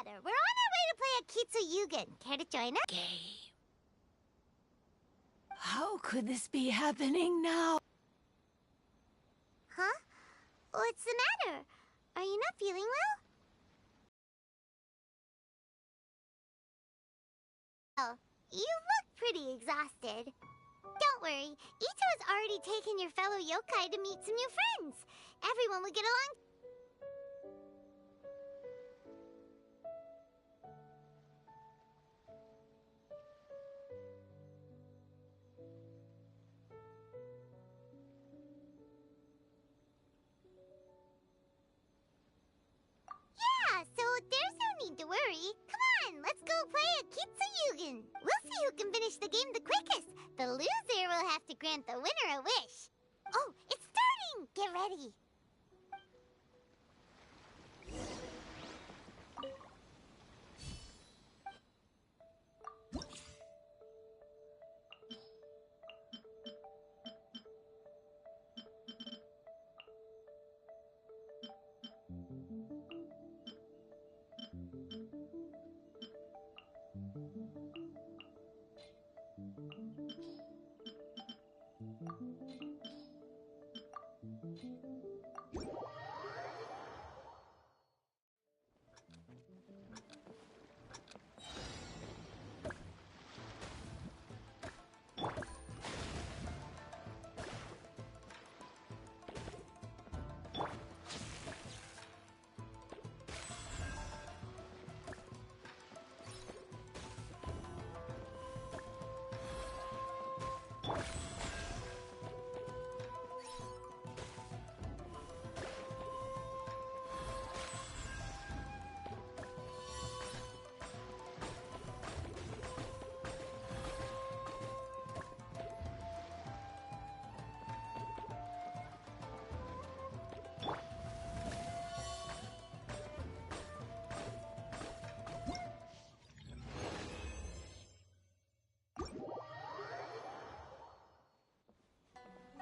matter? We're on our way to play a Kitsuyugen. Care to join us? Game. How could this be happening now? Huh? What's the matter? Are you not feeling well? Oh, you look pretty exhausted. Don't worry, Ito has already taken your fellow yokai to meet some new friends. Everyone will get along. Yeah, so there's no need to worry. Come on, let's go play a Kitsuyugen. We'll see who can finish the game the quickest. The loser will have to grant the winner a wish. Oh, it's starting! Get ready.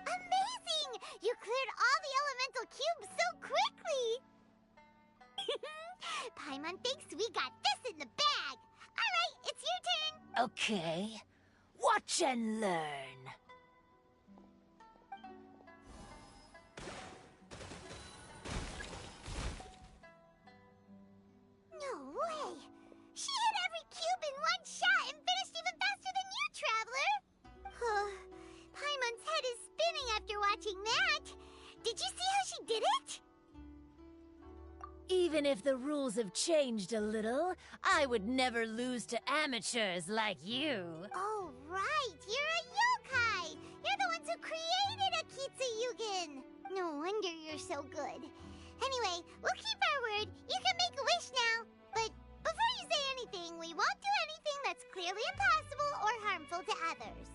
Amazing! You cleared all the elemental cubes so quickly! Paimon thinks we got this in the bag. Alright, it's your turn. Okay. Watch and learn. No way! She hit every cube in one shot and finished even faster than you, Traveler! Paimon's head is spinning after watching that. Did you see how she did it? Even if the rules have changed a little, I would never lose to amateurs like you. Oh, right! You're a yokai! You're the ones who created a Kitsuyugen! No wonder you're so good. Anyway, we'll keep our word. You can make a wish now. But before you say anything, we won't do anything that's clearly impossible or harmful to others.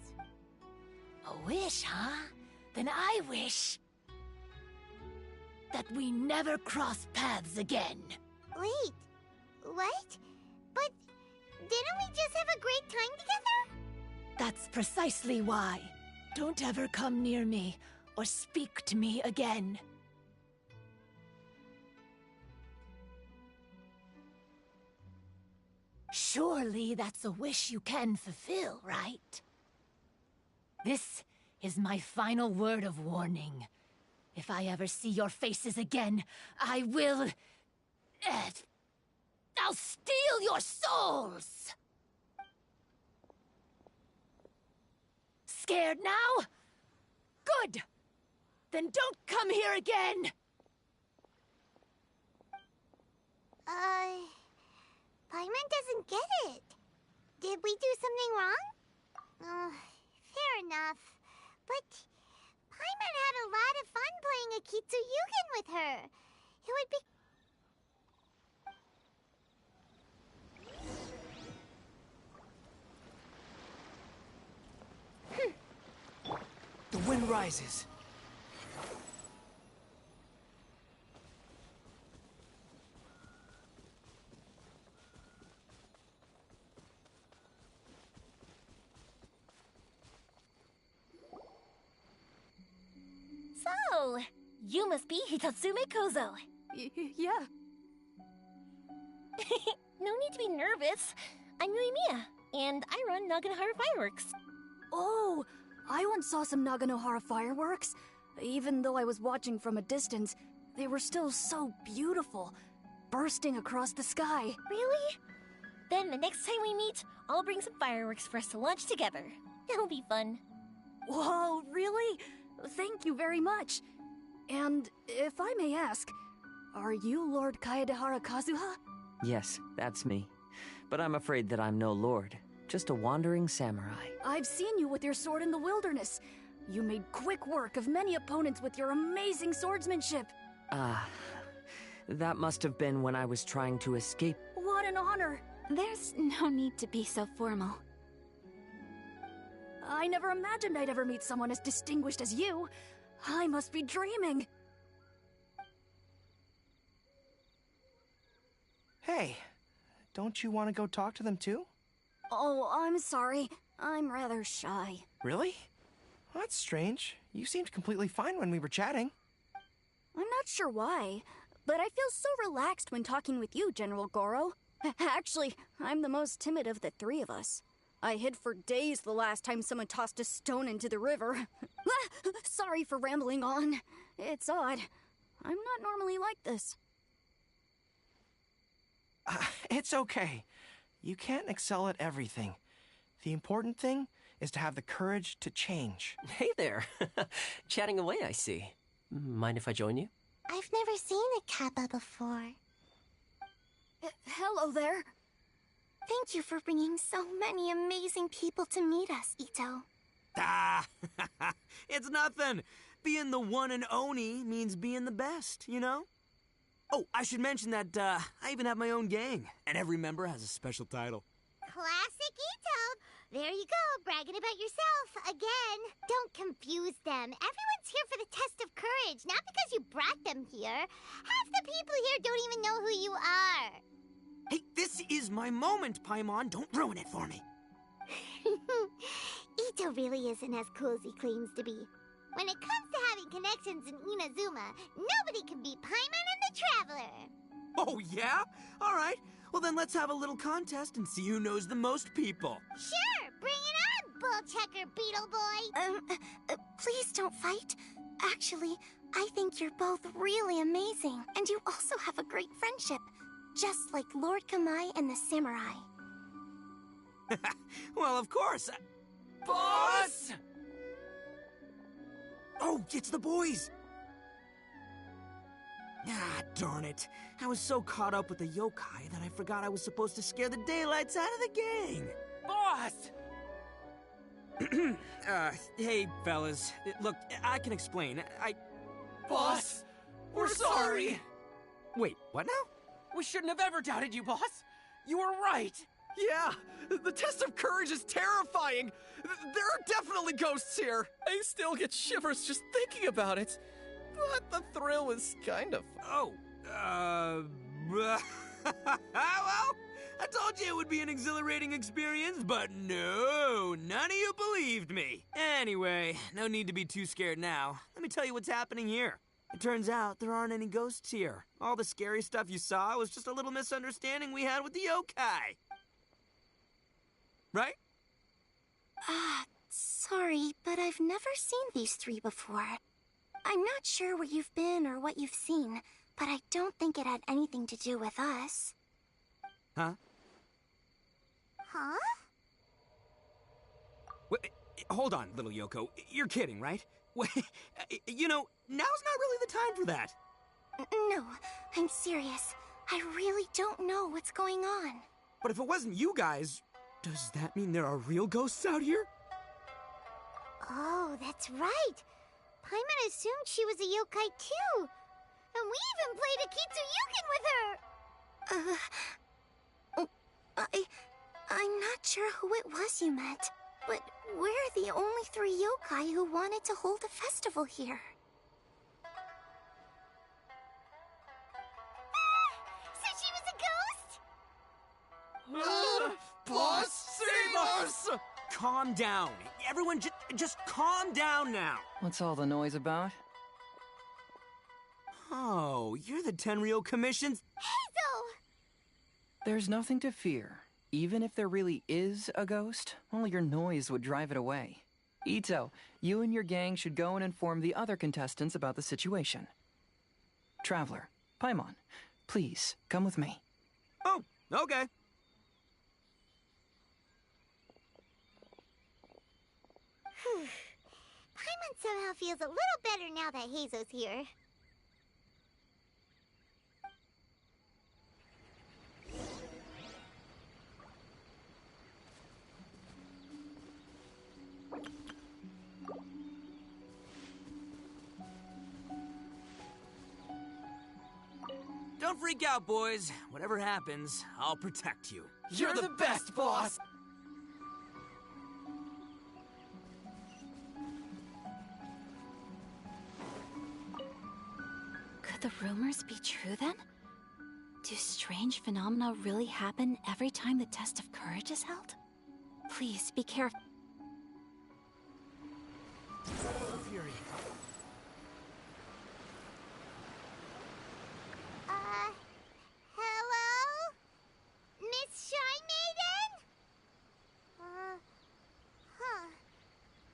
A wish, huh? Then I wish that we never cross paths again. Wait, what? But didn't we just have a great time together? That's precisely why. Don't ever come near me or speak to me again. Surely that's a wish you can fulfill, right? This is my final word of warning. If I ever see your faces again, I will... I'll steal your souls! Scared now? Good! Then don't come here again! Paimon doesn't get it. Did we do something wrong? Fair enough. But Paimon had a lot of fun playing a Kitsuyugen with her. It would be... The wind rises. So, you must be Hitatsume Kozo. Yeah. need to be nervous. I'm Yuimiya, and I run Naganohara Fireworks. Oh, I once saw some Naganohara fireworks. Even though I was watching from a distance, they were still so beautiful, bursting across the sky. Really? Then the next time we meet, I'll bring some fireworks for us to launch together. It'll be fun. Whoa, really? Thank you very much. And if I may ask, are you Lord Kaedehara Kazuha? Yes, that's me. But I'm afraid that I'm no lord, just a wandering samurai. I've seen you with your sword in the wilderness. You made quick work of many opponents with your amazing swordsmanship. That must have been when I was trying to escape. What an honor. There's no need to be so formal. I never imagined I'd ever meet someone as distinguished as you. I must be dreaming. Hey, don't you want to go talk to them too? Oh, I'm sorry. I'm rather shy. Really? Well, that's strange. You seemed completely fine when we were chatting. I'm not sure why, but I feel so relaxed when talking with you, General Goro. Actually, I'm the most timid of the three of us. I hid for days the last time someone tossed a stone into the river. Sorry for rambling on. It's odd. I'm not normally like this. It's okay. You can't excel at everything. The important thing is to have the courage to change. Hey there. Chatting away, I see. Mind if I join you? I've never seen a Kappa before. Hello there. Thank you for bringing so many amazing people to meet us, Ito. It's nothing. Being the one and only means being the best, you know? Oh, I should mention that I even have my own gang, and every member has a special title. Classic Ito! There you go, bragging about yourself again. Don't confuse them. Everyone's here for the test of courage, not because you brought them here. Half the people here don't even know who you are. Hey, this is my moment, Paimon. Don't ruin it for me. Ito really isn't as cool as he claims to be. When it comes to having connections in Inazuma, nobody can beat Paimon and the Traveler. Oh, yeah? All right. Well, then let's have a little contest and see who knows the most people. Sure, bring it on, Bullchecker Beetle Boy. Please don't fight. Actually, I think you're both really amazing, and you also have a great friendship, just like Lord Kamai and the Samurai. Well, of course. Boss! Oh, it's the boys! Ah, darn it. I was so caught up with the yokai that I forgot I was supposed to scare the daylights out of the gang. Boss! Hey, fellas. Look, I can explain. Boss! We're sorry! Wait, what now? We shouldn't have ever doubted you, boss! You were right! Yeah! The test of courage is terrifying! There are definitely ghosts here! I still get shivers just thinking about it. But the thrill was kind of... Oh, well, I told you it would be an exhilarating experience, but no, none of you believed me. Anyway, no need to be too scared now. Let me tell you what's happening here. It turns out there aren't any ghosts here. All the scary stuff you saw was just a little misunderstanding we had with the yokai. Right? Sorry, but I've never seen these three before. I'm not sure where you've been or what you've seen, but I don't think it had anything to do with us. Huh? Huh? Wait, hold on, little Yoko. You're kidding, right? Wait, you know, now's not really the time for that. No, I'm serious. I really don't know what's going on. But if it wasn't you guys, does that mean there are real ghosts out here? Oh, that's right. Paimon assumed she was a yokai too. And we even played a Kitsuyukin with her. I'm not sure who it was you met, but we're the only three yokai who wanted to hold a festival here. So she was a ghost? Boss, save us! Calm down. Everyone just calm down now. What's all the noise about? Oh, you're the Tenryou Commission's... There's nothing to fear. Even if there really is a ghost, all your noise would drive it away. Ito, you and your gang should go and inform the other contestants about the situation. Traveler, Paimon, please, come with me. Oh, okay. Paimon somehow feels a little better now that Hazo's here. Don't freak out, boys. Whatever happens, I'll protect you. You're the best, boss! Could the rumors be true then? Do strange phenomena really happen every time the test of courage is held? Please be careful. Fury. Hello? Miss Shrine Maiden?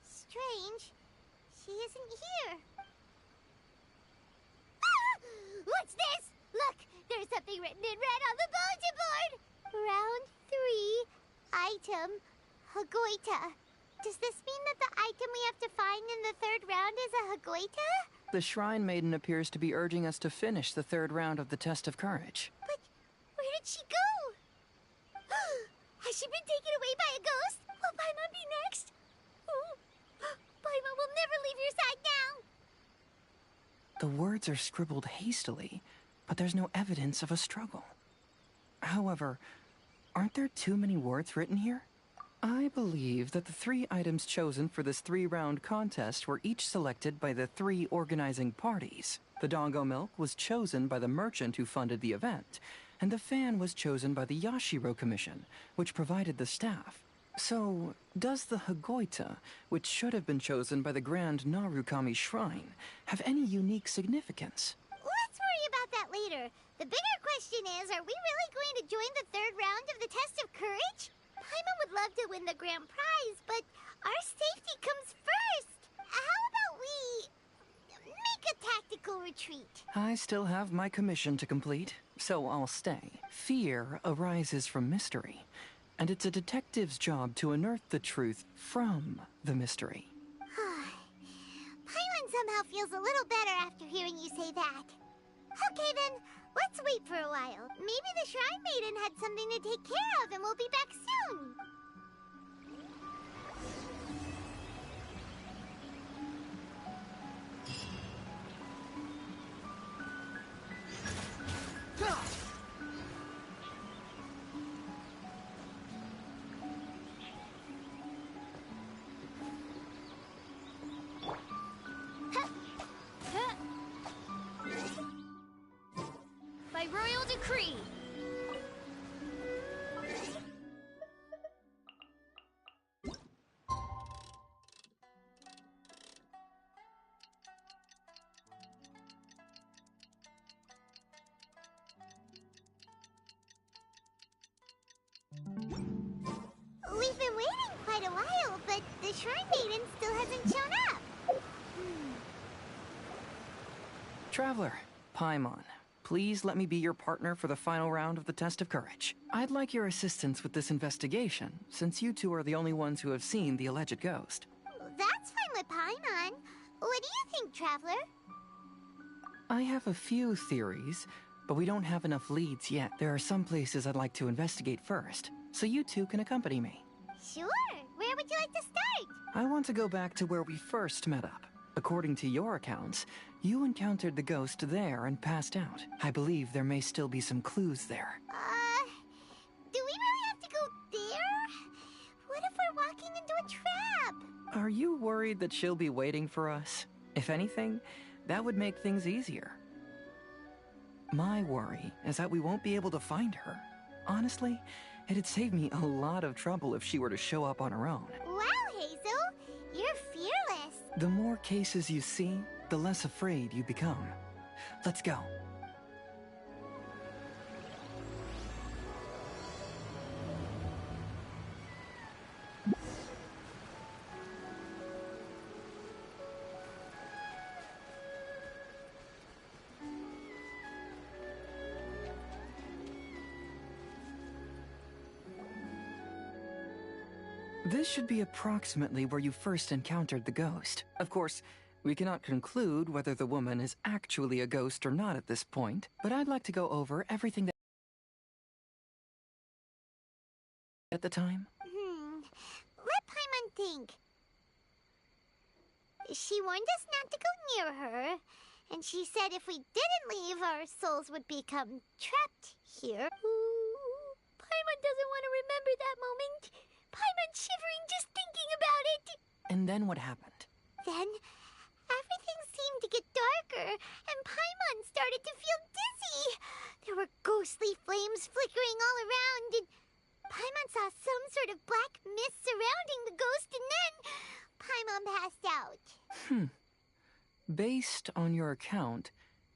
Strange. She isn't here. Ah! What's this? Look, there's something written in red on the bulletin board. Round 3, item, Hagoita. Does this mean that the item we have to find in the third round is a Hagoita? The Shrine Maiden appears to be urging us to finish the third round of the Test of Courage. But where did she go? Has she been taken away by a ghost? Will Paimon be next? Oh, Paimon will never leave your side now. The words are scribbled hastily, but there's no evidence of a struggle. However, aren't there too many words written here? I believe that the 3 items chosen for this 3-round contest were each selected by the 3 organizing parties. The Dongo Milk was chosen by the merchant who funded the event, and the fan was chosen by the Yashiro Commission, which provided the staff. So, does the Hagoita, which should have been chosen by the Grand Narukami Shrine, have any unique significance? Let's worry about that later. The bigger question is, are we really going to join the third round of the Test of Courage? Paimon would love to win the grand prize, but our safety comes first. How about we make a tactical retreat? I still have my commission to complete, so I'll stay. Fear arises from mystery, and it's a detective's job to unearth the truth from the mystery. Paimon somehow feels a little better after hearing you say that. Okay then, let's wait for a while. Maybe the Shrine Maiden had something to take care of and we'll be back soon. By royal decree. We've been waiting quite a while, but the Shrine Maiden still hasn't shown up. Traveler, Paimon, please let me be your partner for the final round of the Test of Courage. I'd like your assistance with this investigation, since you two are the only ones who have seen the alleged ghost. That's fine with Paimon. What do you think, Traveler? I have a few theories, but we don't have enough leads yet. There are some places I'd like to investigate first, so you two can accompany me. Sure. Where would you like to start? I want to go back to where we first met up. According to your accounts, you encountered the ghost there and passed out. I believe there may still be some clues there. Do we really have to go there? What if we're walking into a trap? Are you worried that she'll be waiting for us? If anything, that would make things easier. My worry is that we won't be able to find her. Honestly, it'd save me a lot of trouble if she were to show up on her own. Wow, Hazel! You're fearless! The more cases you see, the less afraid you become. Let's go. This should be approximately where you first encountered the ghost. Of course, we cannot conclude whether the woman is actually a ghost or not at this point, but I'd like to go over everything that at the time. Let Paimon think. She warned us not to go near her, and she said if we didn't leave, our souls would become trapped here. Ooh, Paimon doesn't want to remember that moment. Paimon's shivering just thinking about it. And then what happened? Then, everything seemed to get darker, and Paimon started to feel dizzy. There were ghostly flames flickering all around, and Paimon saw some sort of black mist surrounding the ghost, and then Paimon passed out. Based on your account,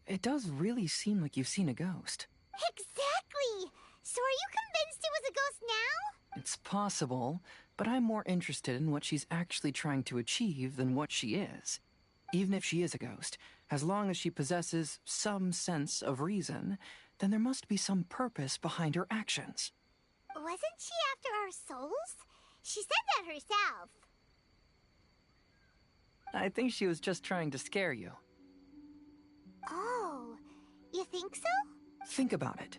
it does really seem like you've seen a ghost. Exactly! So are you convinced it was a ghost now? It's possible, but I'm more interested in what she's actually trying to achieve than what she is. Even if she is a ghost, as long as she possesses some sense of reason, then there must be some purpose behind her actions. Wasn't she after our souls? She said that herself. I think she was just trying to scare you. Oh, you think so? Think about it.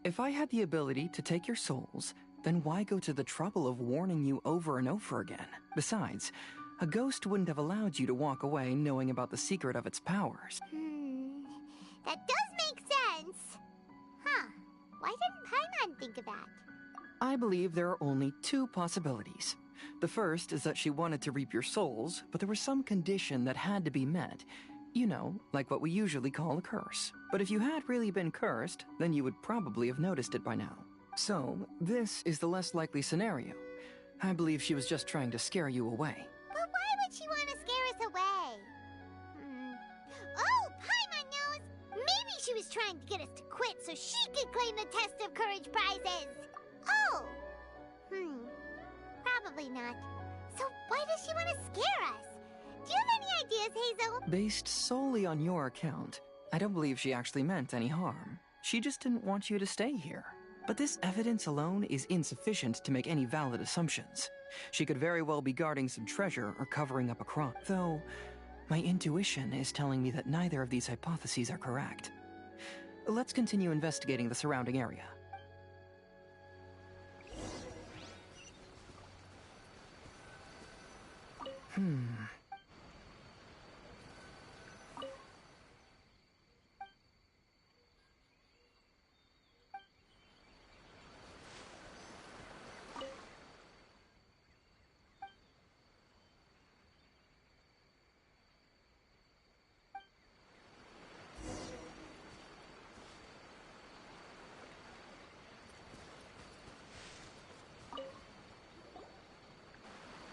If I had the ability to take your souls, then why go to the trouble of warning you over and over again? Besides, a ghost wouldn't have allowed you to walk away knowing about the secret of its powers. That does make sense. Huh. Why didn't Paimon think of that? I believe there are only two possibilities. The first is that she wanted to reap your souls, but there was some condition that had to be met. You know, like what we usually call a curse. But if you had really been cursed, then you would probably have noticed it by now. So, this is the less likely scenario. I believe she was just trying to scare you away. But why would she want to scare us away? Oh, Paimon knows! Maybe she was trying to get us to quit so she could claim the Test of Courage prizes! Oh! Probably not. So why does she want to scare us? Do you have any ideas, Hazel? Based solely on your account, I don't believe she actually meant any harm. She just didn't want you to stay here. But this evidence alone is insufficient to make any valid assumptions. She could very well be guarding some treasure or covering up a crime. Though, my intuition is telling me that neither of these hypotheses are correct. Let's continue investigating the surrounding area.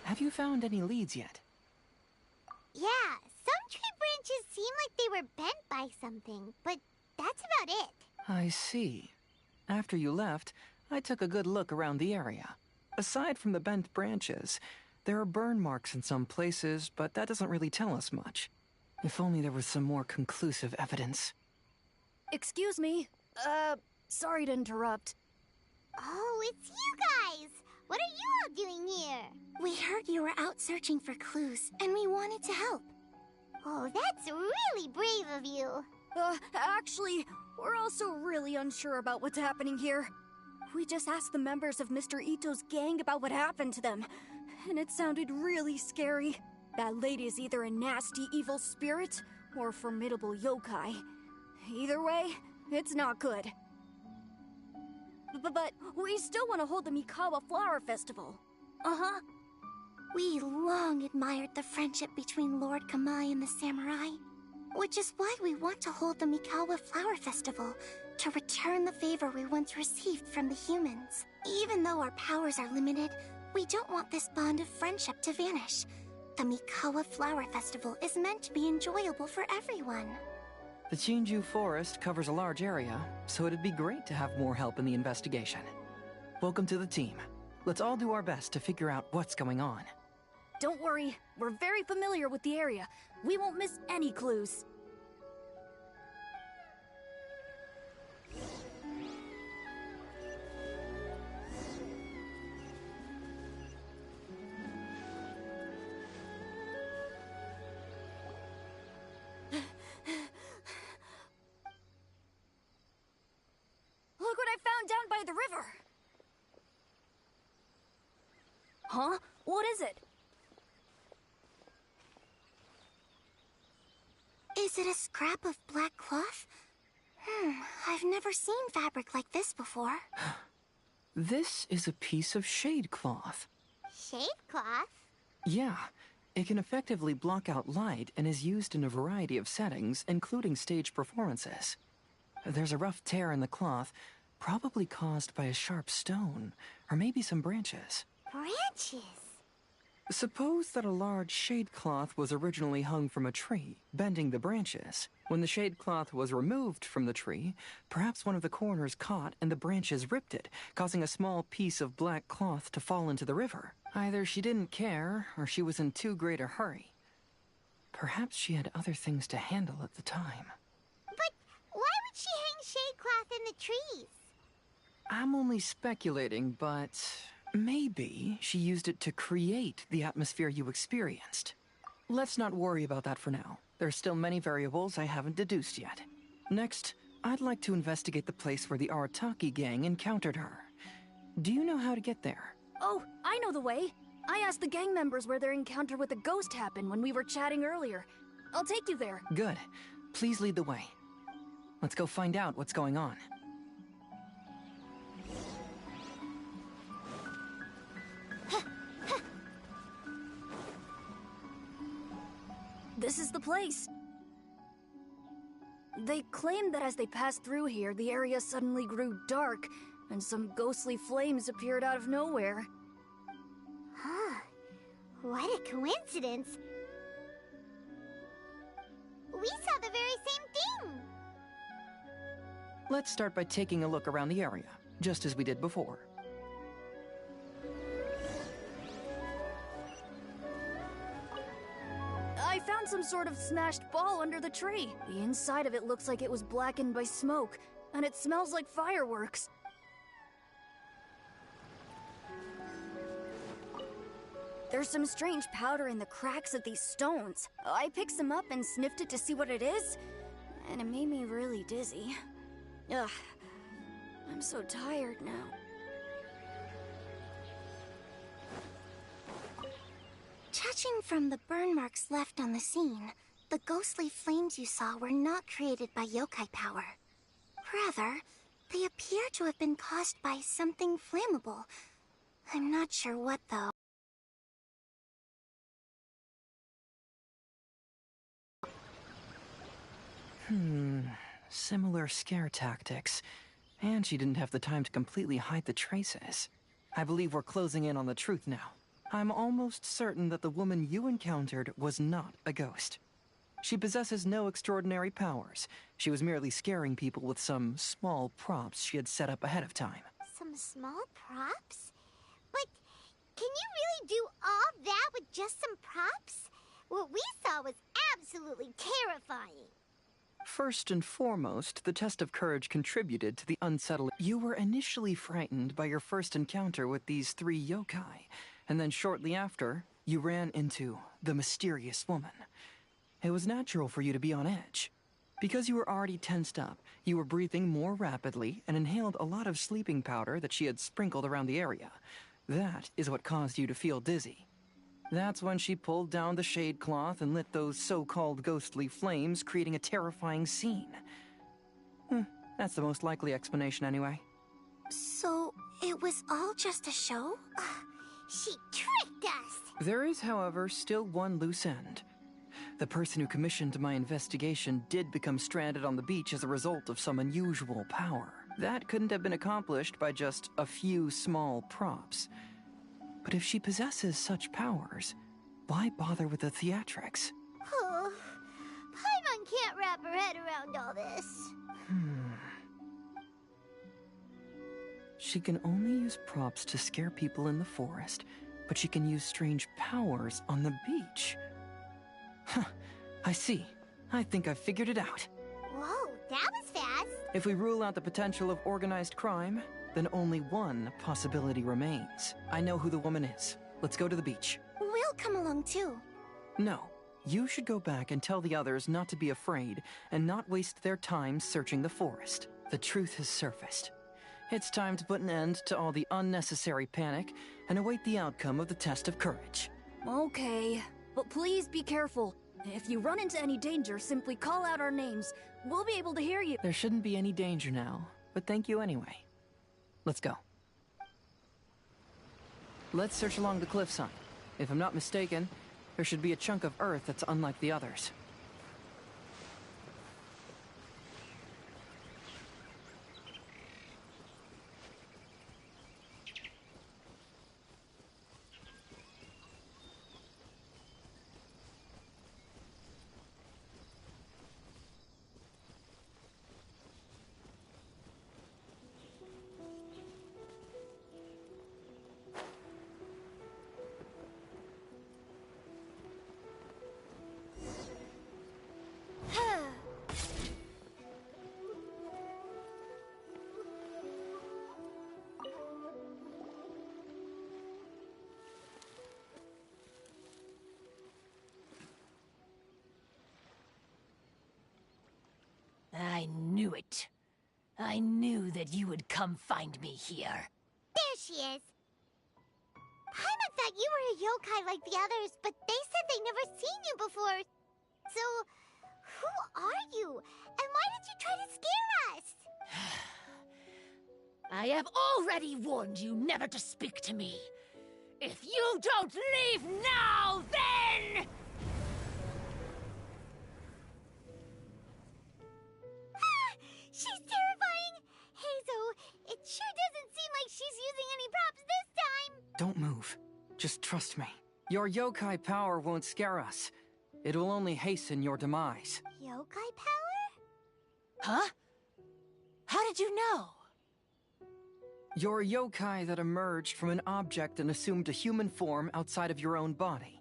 Have you found any leads yet? Yeah, some tree branches seem like they were bent by something, but that's about it. I see. After you left, I took a good look around the area. Aside from the bent branches, there are burn marks in some places, but that doesn't really tell us much. If only there was some more conclusive evidence. Excuse me. Sorry to interrupt. Oh, it's you guys! What are you all doing here? We heard you were out searching for clues, and we wanted to help. Oh, that's really brave of you. Actually, we're also really unsure about what's happening here. We just asked the members of Mr. Ito's gang about what happened to them, and it sounded really scary. That lady is either a nasty evil spirit or a formidable yokai. Either way, it's not good. But we still want to hold the Mikawa Flower Festival. Uh-huh. We long admired the friendship between Lord Kamai and the samurai, which is why we want to hold the Mikawa Flower Festival, to return the favor we once received from the humans. Even though our powers are limited, we don't want this bond of friendship to vanish. The Mikawa Flower Festival is meant to be enjoyable for everyone. The Chinju Forest covers a large area, so it'd be great to have more help in the investigation. Welcome to the team. Let's all do our best to figure out what's going on. Don't worry, we're very familiar with the area. We won't miss any clues. Huh? What is it? Is it a scrap of black cloth? I've never seen fabric like this before. This is a piece of shade cloth. Shade cloth? Yeah, it can effectively block out light and is used in a variety of settings, including stage performances. There's a rough tear in the cloth, probably caused by a sharp stone, or maybe some branches. Branches? Suppose that a large shade cloth was originally hung from a tree, bending the branches. When the shade cloth was removed from the tree, perhaps one of the corners caught and the branches ripped it, causing a small piece of black cloth to fall into the river. Either she didn't care, or she was in too great a hurry. Perhaps she had other things to handle at the time. But why would she hang shade cloth in the trees? I'm only speculating, but maybe she used it to create the atmosphere you experienced. Let's not worry about that for now. There's still many variables I haven't deduced yet. Next, I'd like to investigate the place where the Arataki gang encountered her. Do you know how to get there? Oh, I know the way. I asked the gang members where their encounter with the ghost happened when we were chatting earlier. I'll take you there. Good. Please lead the way. Let's go find out what's going on. This is the place. They claimed that as they passed through here, the area suddenly grew dark, and some ghostly flames appeared out of nowhere. Huh. What a coincidence. We saw the very same thing. Let's start by taking a look around the area, just as we did before. I found some sort of smashed ball under the tree. The inside of it looks like it was blackened by smoke, and it smells like fireworks. There's some strange powder in the cracks of these stones. I picked some up and sniffed it to see what it is, and it made me really dizzy. Ugh, I'm so tired now. Judging from the burn marks left on the scene, the ghostly flames you saw were not created by yokai power. Rather, they appear to have been caused by something flammable. I'm not sure what, though. Similar scare tactics. And she didn't have the time to completely hide the traces. I believe we're closing in on the truth now. I'm almost certain that the woman you encountered was not a ghost. She possesses no extraordinary powers. She was merely scaring people with some small props she had set up ahead of time. Some small props? But can you really do all that with just some props? What we saw was absolutely terrifying. First and foremost, the test of courage contributed to the unsettling. You were initially frightened by your first encounter with these three yokai, and then shortly after, you ran into the mysterious woman. It was natural for you to be on edge. Because you were already tensed up, you were breathing more rapidly and inhaled a lot of sleeping powder that she had sprinkled around the area. That is what caused you to feel dizzy. That's when she pulled down the shade cloth and lit those so-called ghostly flames, creating a terrifying scene. That's the most likely explanation anyway. So, it was all just a show? She tricked us! There is, however, still one loose end. The person who commissioned my investigation did become stranded on the beach as a result of some unusual power. That couldn't have been accomplished by just a few small props. But if she possesses such powers, why bother with the theatrics? Paimon can't wrap her head around all this. She can only use props to scare people in the forest, but she can use strange powers on the beach. I see. I think I've figured it out. Whoa, that was fast. If we rule out the potential of organized crime, then only one possibility remains. I know who the woman is. Let's go to the beach. We'll come along too. No. You should go back and tell the others not to be afraid and not waste their time searching the forest. The truth has surfaced. It's time to put an end to all the unnecessary panic and await the outcome of the test of courage. Okay, but please be careful. If you run into any danger, simply call out our names. We'll be able to hear you. There shouldn't be any danger now, but thank you anyway. Let's go. Let's search along the cliffside. If I'm not mistaken, there should be a chunk of earth that's unlike the others. I knew it. I knew that you would come find me here. There she is. Paimon thought you were a yokai like the others, but they said they'd never seen you before. So, who are you? And why did you try to scare us? I have already warned you never to speak to me. If you don't leave now, then... She's terrifying! Hazel, it sure doesn't seem like she's using any props this time! Don't move. Just trust me. Your yokai power won't scare us. It will only hasten your demise. Yokai power? Huh? How did you know? You're a yokai that emerged from an object and assumed a human form outside of your own body.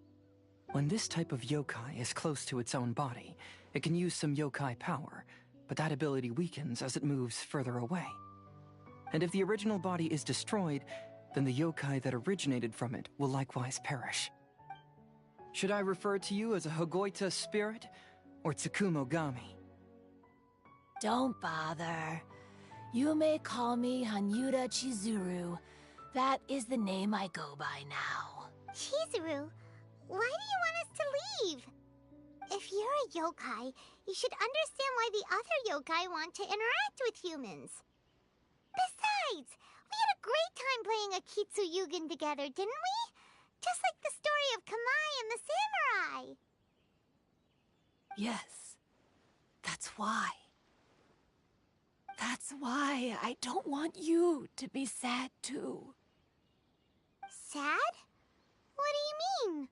When this type of yokai is close to its own body, it can use some yokai power, but that ability weakens as it moves further away. And if the original body is destroyed, then the yokai that originated from it will likewise perish. Should I refer to you as a Hagoita spirit, or Tsukumogami? Don't bother. You may call me Hanyuda Chizuru. That is the name I go by now. Chizuru, why do you want us to leave? If you're a yokai, you should understand why the other yokai want to interact with humans. Besides, we had a great time playing Akitsu-Yugen together, didn't we? Just like the story of Kamai and the samurai. Yes, that's why. That's why I don't want you to be sad too. Sad? What do you mean?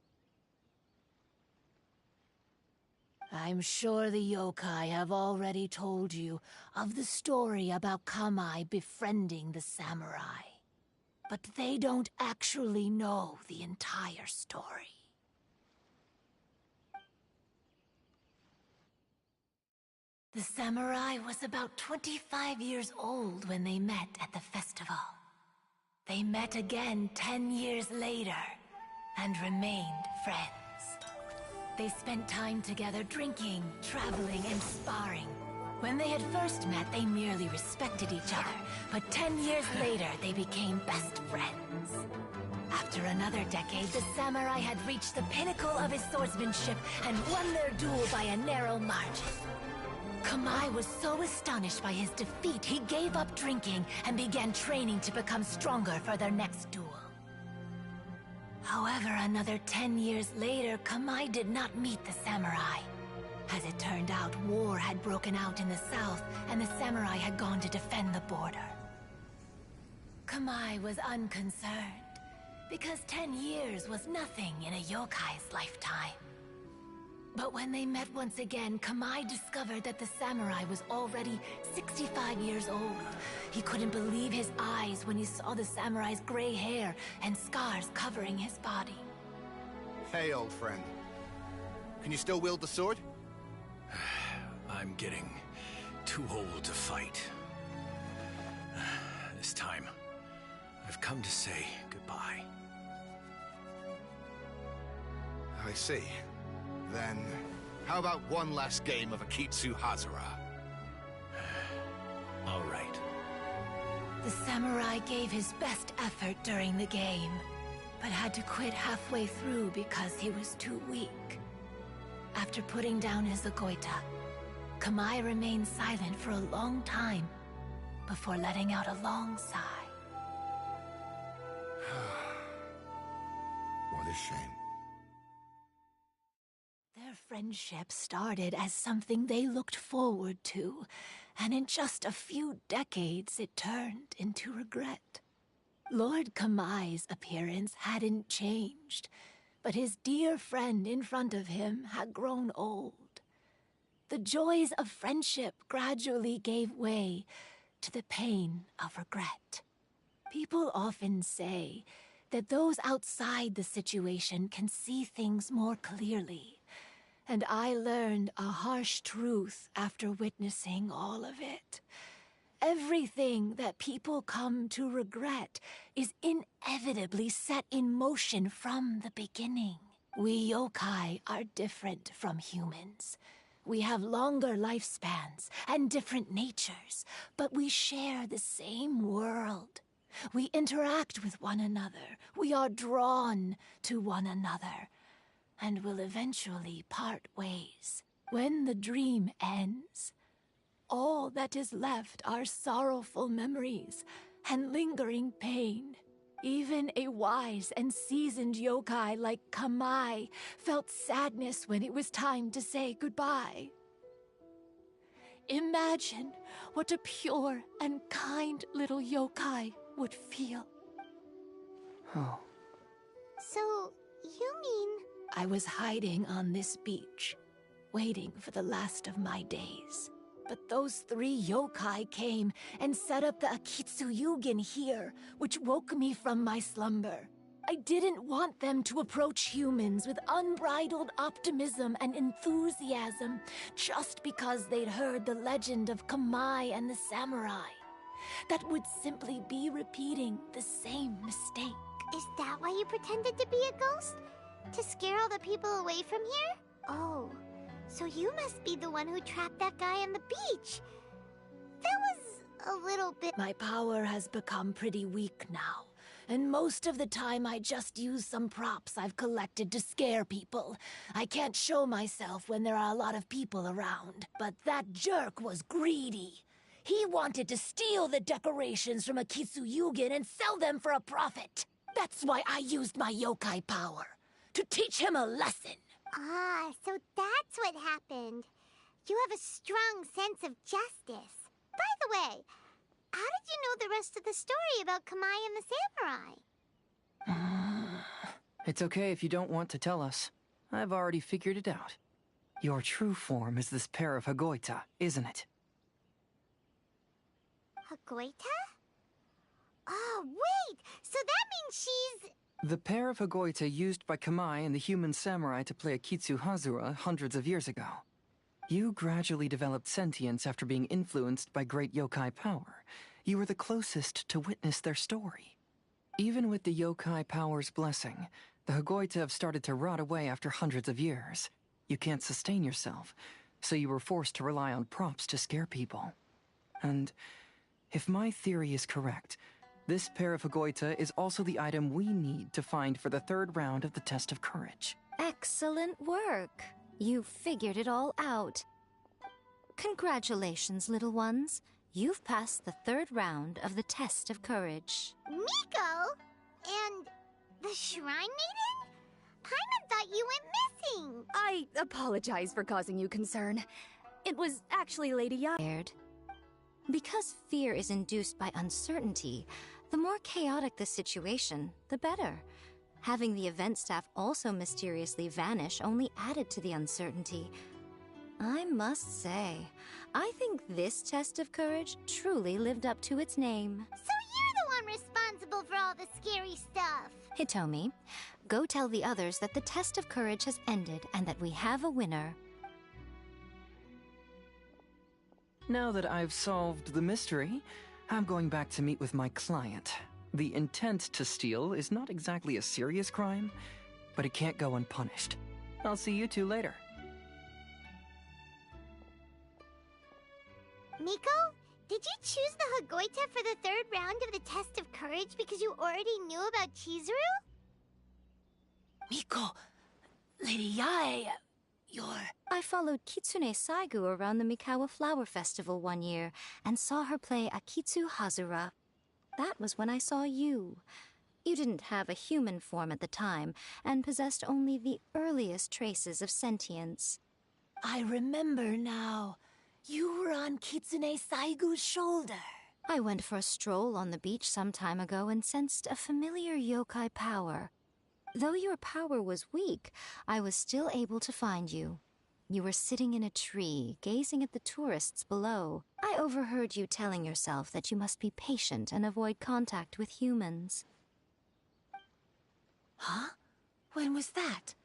I'm sure the yokai have already told you of the story about Kamai befriending the samurai. But they don't actually know the entire story. The samurai was about 25 years old when they met at the festival. They met again 10 years later and remained friends. They spent time together drinking, traveling, and sparring. When they had first met, they merely respected each other, but 10 years later, they became best friends. After another decade, the samurai had reached the pinnacle of his swordsmanship and won their duel by a narrow margin. Kamai was so astonished by his defeat, he gave up drinking and began training to become stronger for their next duel. However, another 10 years later, Kamai did not meet the samurai. As it turned out, war had broken out in the south, and the samurai had gone to defend the border. Kamai was unconcerned, because 10 years was nothing in a yokai's lifetime. But when they met once again, Kamai discovered that the samurai was already 65 years old. He couldn't believe his eyes when he saw the samurai's gray hair and scars covering his body. Hey, old friend. Can you still wield the sword? I'm getting too old to fight. This time, I've come to say goodbye. I see. Then, how about one last game of Akitsu Hazara? All right. The samurai gave his best effort during the game, but had to quit halfway through because he was too weak. After putting down his Agoita, Kamai remained silent for a long time before letting out a long sigh. What a shame. Their friendship started as something they looked forward to, and in just a few decades it turned into regret. Lord Kamai's appearance hadn't changed, but his dear friend in front of him had grown old. The joys of friendship gradually gave way to the pain of regret. People often say that those outside the situation can see things more clearly, and I learned a harsh truth after witnessing all of it. Everything that people come to regret is inevitably set in motion from the beginning. We yokai are different from humans. We have longer lifespans and different natures, but we share the same world. We interact with one another. We are drawn to one another, and will eventually part ways. When the dream ends, all that is left are sorrowful memories and lingering pain. Even a wise and seasoned yokai like Kamai felt sadness when it was time to say goodbye. Imagine what a pure and kind little yokai would feel. Oh. So, you mean... I was hiding on this beach, waiting for the last of my days. But those 3 yokai came and set up the Akitsu Yugen here, which woke me from my slumber. I didn't want them to approach humans with unbridled optimism and enthusiasm just because they'd heard the legend of Kamai and the samurai. That would simply be repeating the same mistake. Is that why you pretended to be a ghost? To scare all the people away from here? Oh, so you must be the one who trapped that guy on the beach. That was a little bit... My power has become pretty weak now, and most of the time I just use some props I've collected to scare people. I can't show myself when there are a lot of people around, but that jerk was greedy. He wanted to steal the decorations from Akitsu Yugen and sell them for a profit. That's why I used my yokai power, to teach him a lesson. Ah, so that's what happened. You have a strong sense of justice. By the way, how did you know the rest of the story about Kamai and the samurai? It's okay if you don't want to tell us. I've already figured it out. Your true form is this pair of Hagoita, isn't it? Hagoita? Oh, wait! So that means she's... The pair of Hagoita used by Kamai and the human samurai to play Akitsu Hazura hundreds of years ago. You gradually developed sentience after being influenced by great yokai power. You were the closest to witness their story. Even with the yokai power's blessing, the Hagoita have started to rot away after hundreds of years. You can't sustain yourself, so you were forced to rely on props to scare people. And if my theory is correct, this pair of Hagoita is also the item we need to find for the 3rd round of the Test of Courage. Excellent work. You figured it all out. Congratulations, little ones. You've passed the 3rd round of the Test of Courage. Miko? And the Shrine Maiden? Paimon thought you went missing. I apologize for causing you concern. It was actually Lady Ya. Because fear is induced by uncertainty, the more chaotic the situation, the better. Having the event staff also mysteriously vanish only added to the uncertainty. I must say, I think this test of courage truly lived up to its name. So you're the one responsible for all the scary stuff. Hitomi, go tell the others that the test of courage has ended and that we have a winner. Now that I've solved the mystery, I'm going back to meet with my client. The intent to steal is not exactly a serious crime, but it can't go unpunished. I'll see you two later. Miko, did you choose the Hagoita for the third round of the test of courage because you already knew about Chizuru? Miko, Lady Yae, I followed Kitsune Saigu around the Mikawa Flower Festival one year and saw her play Akitsu Hazura. That was when I saw you. You didn't have a human form at the time and possessed only the earliest traces of sentience. I remember now. You were on Kitsune Saigu's shoulder. I went for a stroll on the beach some time ago and sensed a familiar yokai power. Though your power was weak, I was still able to find you. You were sitting in a tree, gazing at the tourists below. I overheard you telling yourself that you must be patient and avoid contact with humans. Huh? When was that?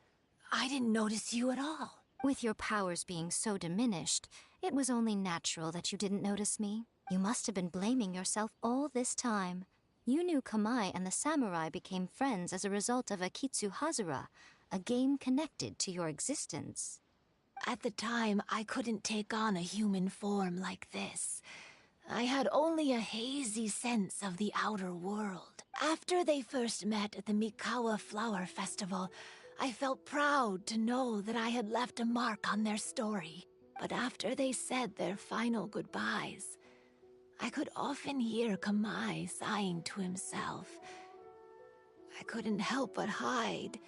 I didn't notice you at all. With your powers being so diminished, it was only natural that you didn't notice me. You must have been blaming yourself all this time. You knew Kamai and the samurai became friends as a result of Akitsu Hazura, a game connected to your existence. At the time, I couldn't take on a human form like this. I had only a hazy sense of the outer world. After they first met at the Mikawa Flower Festival, I felt proud to know that I had left a mark on their story. But after they said their final goodbyes, I could often hear Kamai sighing to himself. I couldn't help but hide,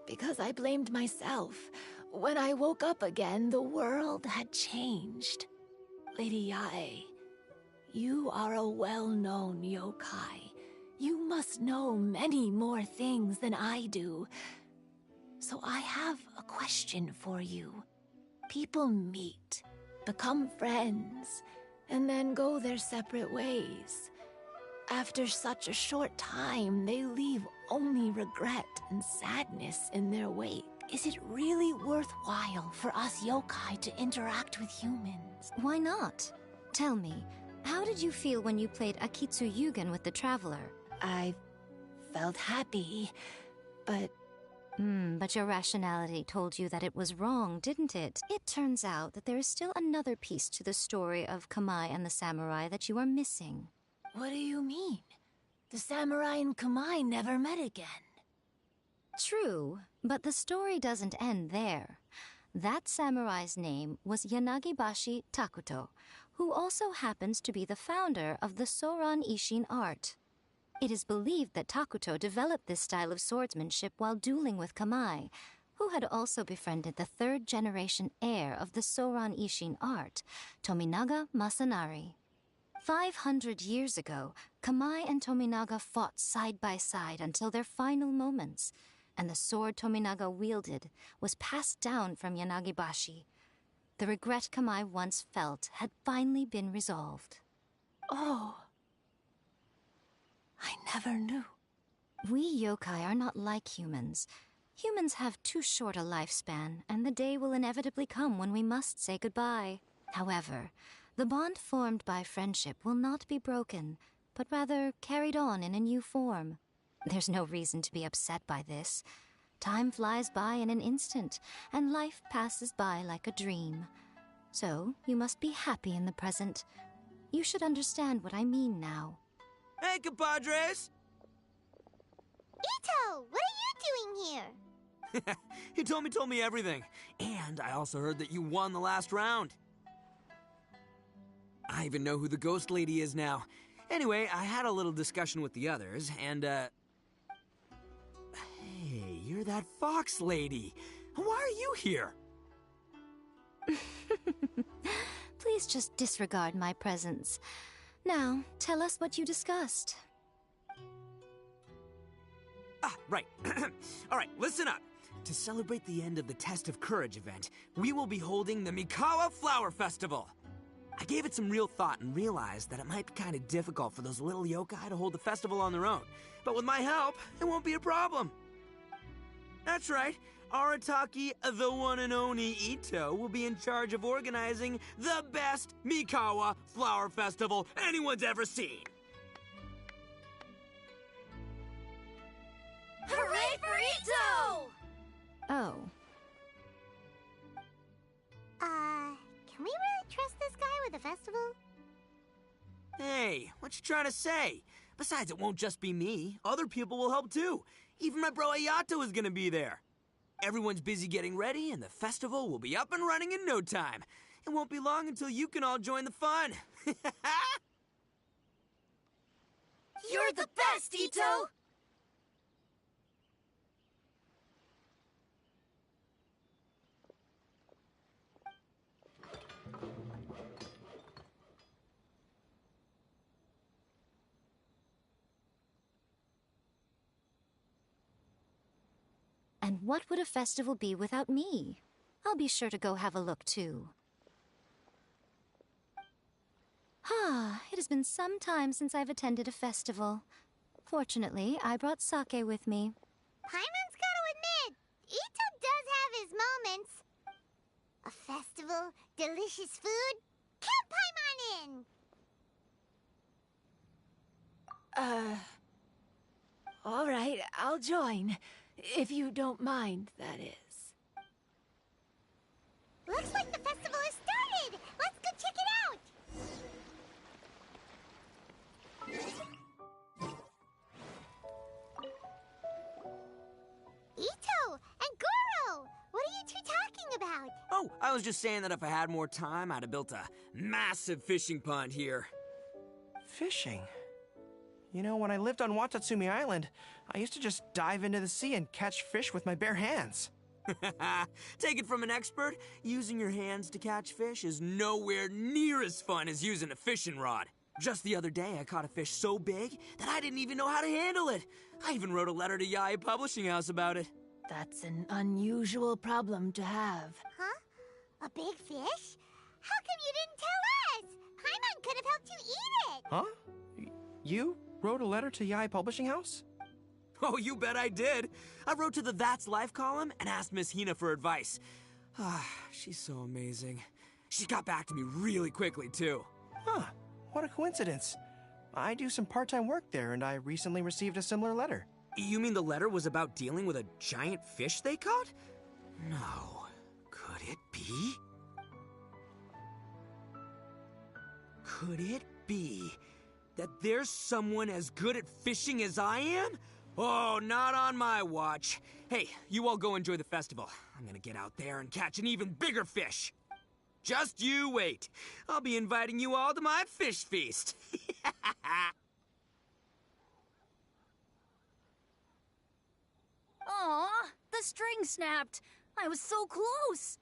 because I blamed myself. When I woke up again, the world had changed. Lady Yae, you are a well-known yokai. You must know many more things than I do. So I have a question for you. People meet, become friends, and then go their separate ways. After such a short time, they leave only regret and sadness in their wake. Is it really worthwhile for us yokai to interact with humans? Why not? Tell me, how did you feel when you played Akitsu Yugen with the Traveler? I felt happy, but... But your rationality told you that it was wrong, didn't it? It turns out that there is still another piece to the story of Kamai and the samurai that you are missing. What do you mean? The samurai and Kamai never met again. True, but the story doesn't end there. That samurai's name was Yanagibashi Takuto, who also happens to be the founder of the Soran Ishin art. It is believed that Takuto developed this style of swordsmanship while dueling with Kamai, who had also befriended the third-generation heir of the Soran Ishin art, Tominaga Masanari. 500 years ago, Kamai and Tominaga fought side by side until their final moments, and the sword Tominaga wielded was passed down from Yanagibashi. The regret Kamai once felt had finally been resolved. Oh... I never knew. We yokai are not like humans. Humans have too short a lifespan, and the day will inevitably come when we must say goodbye. However, the bond formed by friendship will not be broken, but rather carried on in a new form. There's no reason to be upset by this. Time flies by in an instant, and life passes by like a dream. So, you must be happy in the present. You should understand what I mean now. Hey, compadres! Ito, what are you doing here? He told me everything. And I also heard that you won the last round. I even know who the ghost lady is now. Anyway, I had a little discussion with the others, and, Hey, you're that fox lady. Why are you here? Please just disregard my presence. Now, tell us what you discussed. Ah, right. All right, listen up. To celebrate the end of the Test of Courage event, we will be holding the Mikawa Flower Festival. I gave it some real thought and realized that it might be kind of difficult for those little yokai to hold the festival on their own. But with my help, it won't be a problem. That's right. Arataki, the one and only Ito, will be in charge of organizing the best Mikawa Flower Festival anyone's ever seen. Hooray for Ito! Oh. Can we really trust this guy with the festival? What you trying to say? Besides, it won't just be me. Other people will help too. Even my bro Ayato is gonna be there. Everyone's busy getting ready, and the festival will be up and running in no time. It won't be long until you can all join the fun. You're the best, Ito! And what would a festival be without me? I'll be sure to go have a look, too. It has been some time since I've attended a festival. Fortunately, I brought sake with me. Paimon's gotta admit, Ito does have his moments. A festival, delicious food, count Paimon in! All right, I'll join. If you don't mind, that is. Looks like the festival has started! Let's go check it out! Ito and Goro! What are you two talking about? Oh, I was just saying that if I had more time, I'd have built a massive fishing pond here. Fishing? You know, when I lived on Watatsumi Island, I used to just dive into the sea and catch fish with my bare hands. Take it from an expert, using your hands to catch fish is nowhere near as fun as using a fishing rod. Just the other day, I caught a fish so big that I didn't even know how to handle it. I even wrote a letter to Yae Publishing House about it. That's an unusual problem to have. Huh? A big fish? How come you didn't tell us? Paimon could have helped you eat it! Huh? You wrote a letter to Yae Publishing House? Oh, you bet I did. I wrote to the That's Life column and asked Miss Hina for advice. She's so amazing. She got back to me really quickly, too. Huh. What a coincidence. I do some part-time work there, and I recently received a similar letter. You mean the letter was about dealing with a giant fish they caught? No. Could it be? Could it be that there's someone as good at fishing as I am? Oh, not on my watch. Hey, you all go enjoy the festival. I'm gonna get out there and catch an even bigger fish. Just you wait. I'll be inviting you all to my fish feast. Aw, the string snapped. I was so close.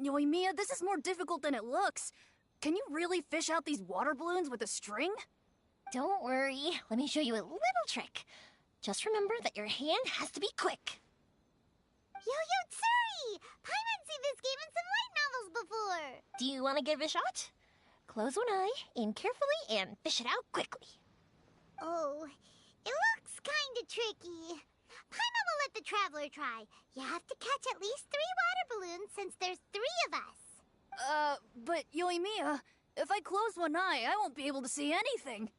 Yoimiya, this is more difficult than it looks. Can you really fish out these water balloons with a string? Don't worry. Let me show you a little trick. Just remember that your hand has to be quick. Yo-Yo Tsuri! Paimon's seen this game in some light novels before! Do you want to give it a shot? Close one eye, aim carefully, and fish it out quickly. Oh, it looks kinda tricky. Paimon will let the traveler try. You have to catch at least 3 water balloons since there's 3 of us. But Yoimiya, if I close one eye, I won't be able to see anything.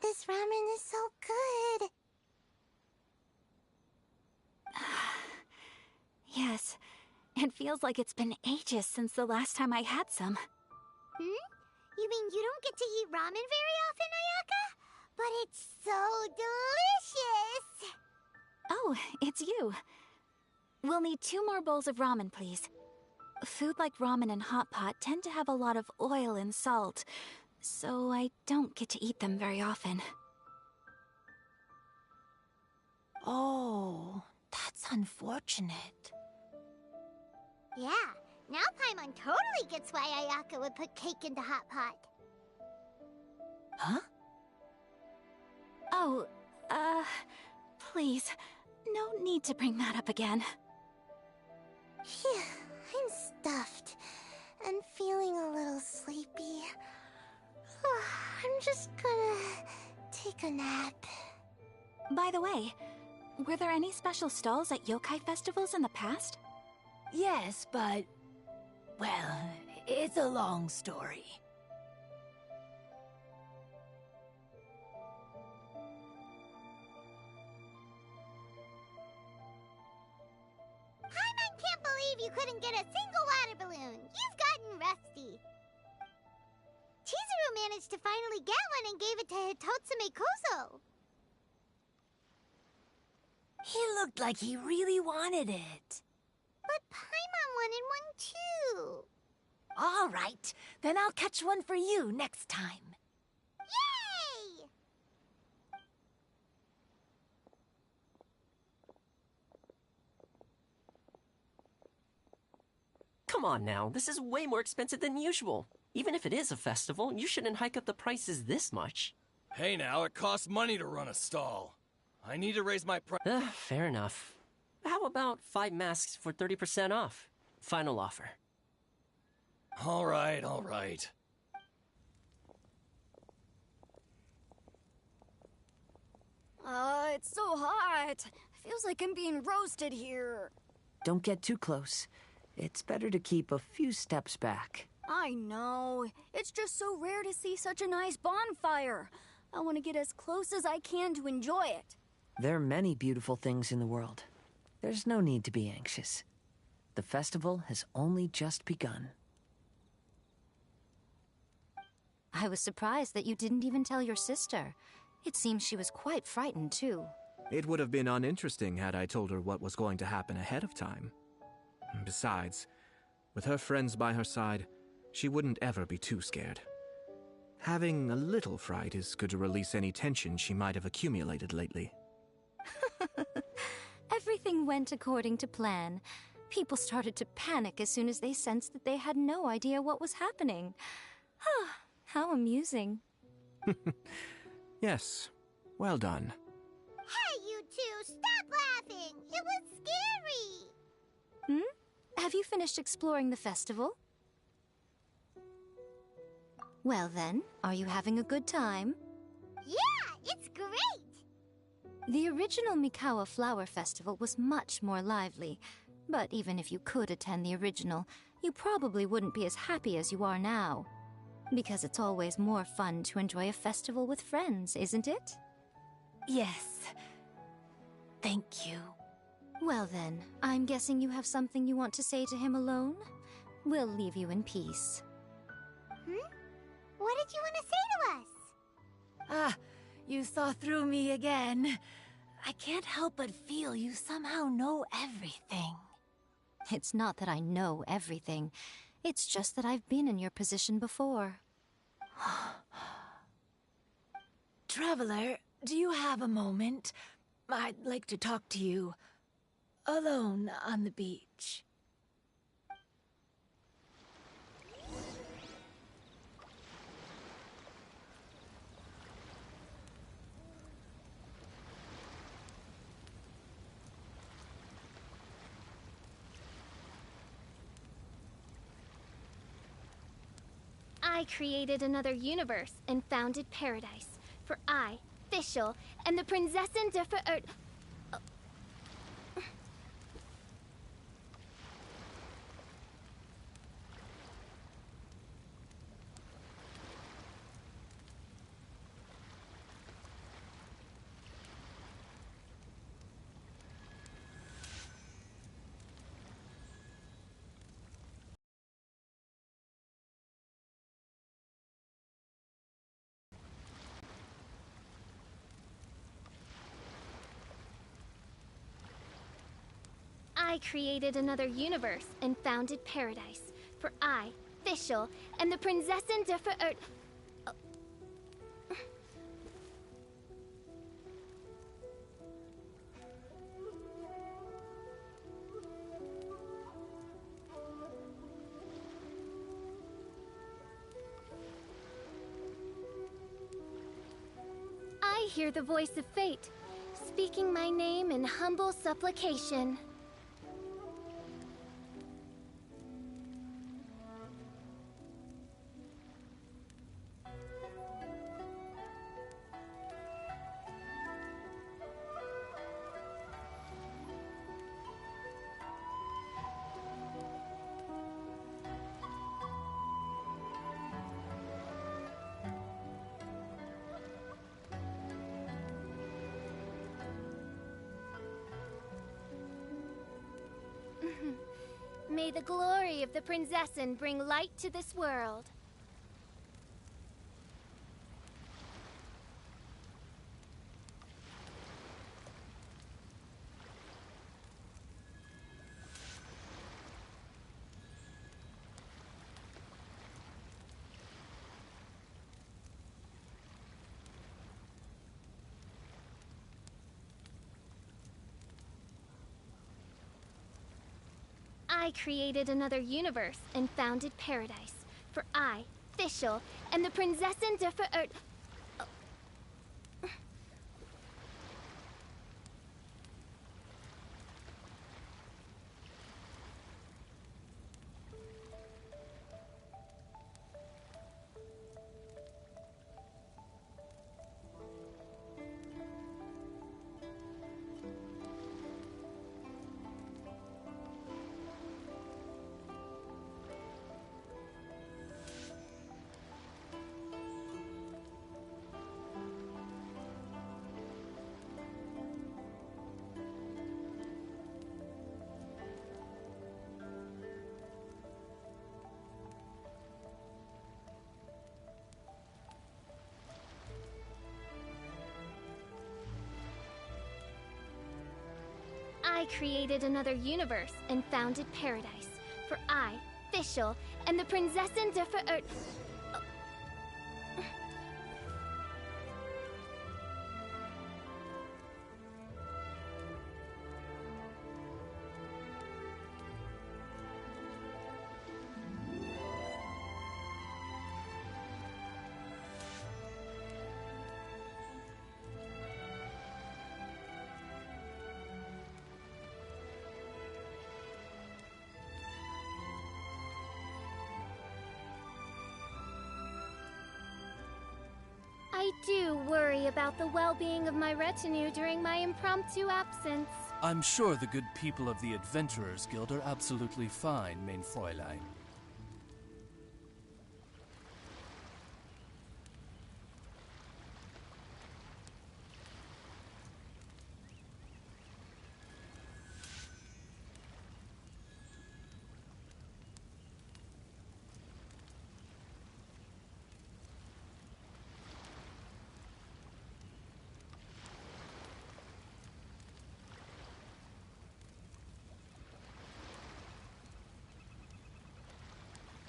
This ramen is so good. Yes, it feels like it's been ages since the last time I had some. You mean you don't get to eat ramen very often, Ayaka? But it's so delicious! Oh, it's you. We'll need 2 more bowls of ramen, please. Food like ramen and hot pot tend to have a lot of oil and salt, so I don't get to eat them very often. Oh, that's unfortunate. Yeah, now Paimon totally gets why Ayaka would put cake in the hot pot. Huh? Oh, please, no need to bring that up again. Phew, I'm stuffed and feeling a little sleepy. I'm just gonna take a nap. By the way, were there any special stalls at yokai festivals in the past? Yes, but... well, it's a long story. couldn't get a single water balloon. You've gotten rusty. Chizuru managed to finally get one and gave it to Hitotsume Kozo. He looked like he really wanted it. But Paimon wanted one too. All right, then I'll catch one for you next time. Yay! Come on now, this is way more expensive than usual. Even if it is a festival, you shouldn't hike up the prices this much. Hey now, it costs money to run a stall. I need to raise my price. Fair enough. How about 5 masks for 30% off? Final offer. All right, all right. It's so hot. Feels like I'm being roasted here. Don't get too close. It's better to keep a few steps back. I know. It's just so rare to see such a nice bonfire. I want to get as close as I can to enjoy it. There are many beautiful things in the world. There's no need to be anxious. The festival has only just begun. I was surprised that you didn't even tell your sister. It seems she was quite frightened, too. It would have been uninteresting had I told her what was going to happen ahead of time. Besides, with her friends by her side, she wouldn't ever be too scared. Having a little fright is good to release any tension she might have accumulated lately. Everything went according to plan. People started to panic as soon as they sensed that they had no idea what was happening. How amusing. Yes, well done. Hey, you two, stop laughing! It was scary! Have you finished exploring the festival? Well then, are you having a good time? Yeah, it's great! The original Mikawa Flower Festival was much more lively, but even if you could attend the original, you probably wouldn't be as happy as you are now. Because it's always more fun to enjoy a festival with friends, isn't it? Yes. Thank you. Well then, I'm guessing you have something you want to say to him alone? We'll leave you in peace. What did you want to say to us? You saw through me again. I can't help but feel you somehow know everything. It's not that I know everything. It's just that I've been in your position before. Traveler, do you have a moment? I'd like to talk to you. Alone on the beach. I created another universe and founded paradise. For I, Fischl, and the Prinzessin der Verirrt... I created another universe and founded paradise. For I, Fischl, and the Prinzessin der Verirrt... I hear the voice of fate, speaking my name in humble supplication. May the glory of the Prinzessin bring light to this world. I created another universe and founded paradise. For I, Fischl, and the Prinzessin der Verirrt... I created another universe and founded paradise. For I, Fischl, and the Prinzessin der Verirrt... I do worry about the well-being of my retinue during my impromptu absence. I'm sure the good people of the Adventurers Guild are absolutely fine, mein Fräulein.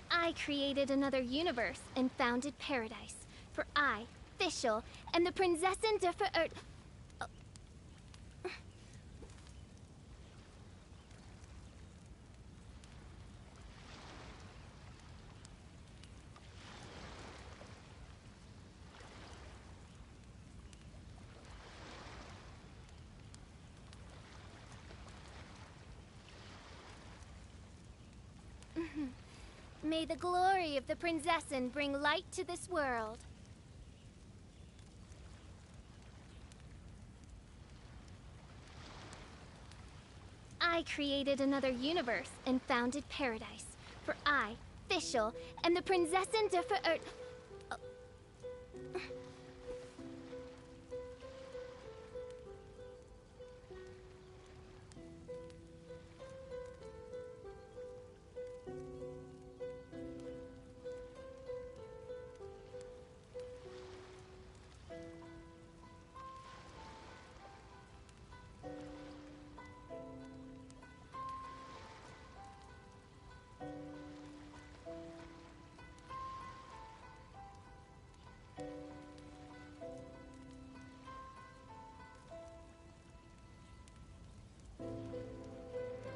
I created another universe and founded paradise. For I, Fischl, and the Prinzessin der Verirrt... May the glory of the Prinzessin bring light to this world. I created another universe and founded paradise. For I, Fischl, and the Prinzessin der Verirrt...